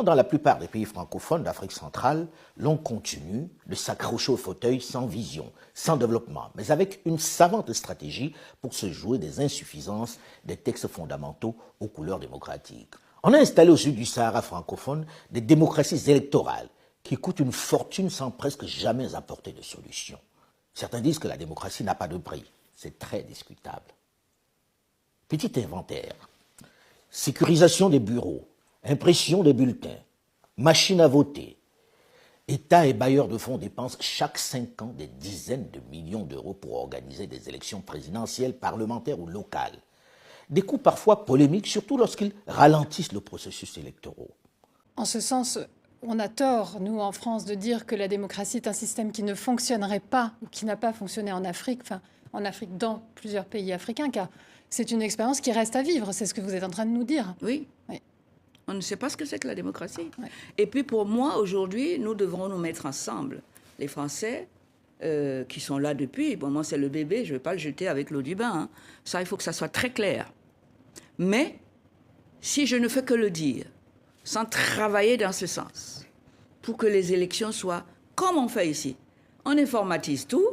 Pourtant, dans la plupart des pays francophones d'Afrique centrale, l'on continue de s'accrocher au fauteuil sans vision, sans développement, mais avec une savante stratégie pour se jouer des insuffisances des textes fondamentaux aux couleurs démocratiques. On a installé au sud du Sahara francophone des démocraties électorales qui coûtent une fortune sans presque jamais apporter de solution. Certains disent que la démocratie n'a pas de prix. C'est très discutable. Petit inventaire. Sécurisation des bureaux, impression des bulletins, machines à voter. État et bailleurs de fonds dépensent chaque 5 ans des dizaines de millions d'euros pour organiser des élections présidentielles, parlementaires ou locales. Des coûts parfois polémiques, surtout lorsqu'ils ralentissent le processus électoral. En ce sens, on a tort, nous, en France, de dire que la démocratie est un système qui ne fonctionnerait pas ou qui n'a pas fonctionné en Afrique, enfin, en Afrique, dans plusieurs pays africains, car c'est une expérience qui reste à vivre. C'est ce que vous êtes en train de nous dire. Oui. On ne sait pas ce que c'est que la démocratie. Ouais. Et puis, pour moi, aujourd'hui, nous devrons nous mettre ensemble. Les Français, qui sont là depuis, bon, moi, c'est le bébé, je ne vais pas le jeter avec l'eau du bain. Hein. Ça, il faut que ça soit très clair. Mais, si je ne fais que le dire, sans travailler dans ce sens, pour que les élections soient comme on fait ici, on informatise tout,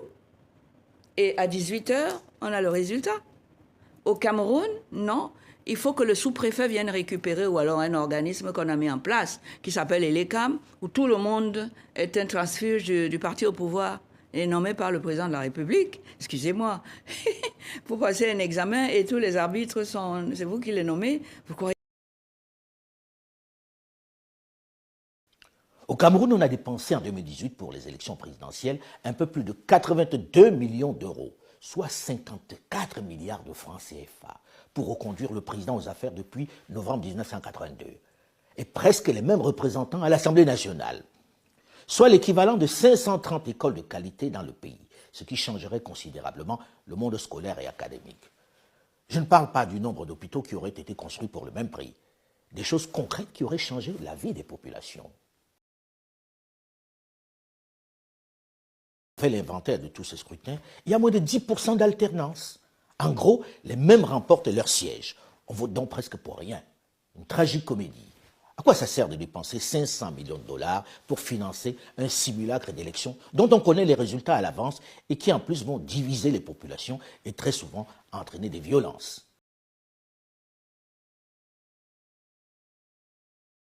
et à 18h, on a le résultat. Au Cameroun, non. Il faut que le sous-préfet vienne récupérer, ou alors un organisme qu'on a mis en place, qui s'appelle ELECAM, où tout le monde est un transfuge du parti au pouvoir et nommé par le président de la République. Excusez-moi. Pour passer un examen et tous les arbitres sont... C'est vous qui les nommez. Vous croyez... Au Cameroun, on a dépensé en 2018 pour les élections présidentielles un peu plus de 82 millions d'euros, soit 54 milliards de francs CFA, pour reconduire le président aux affaires depuis novembre 1982. Et presque les mêmes représentants à l'Assemblée nationale, soit l'équivalent de 530 écoles de qualité dans le pays, ce qui changerait considérablement le monde scolaire et académique. Je ne parle pas du nombre d'hôpitaux qui auraient été construits pour le même prix, des choses concrètes qui auraient changé la vie des populations. Fait l'inventaire de tous ces scrutins, il y a moins de 10% d'alternance. En gros, les mêmes remportent leur siège. On vote donc presque pour rien. Une tragique comédie. À quoi ça sert de dépenser 500 millions de dollars pour financer un simulacre d'élection dont on connaît les résultats à l'avance et qui en plus vont diviser les populations et très souvent entraîner des violences?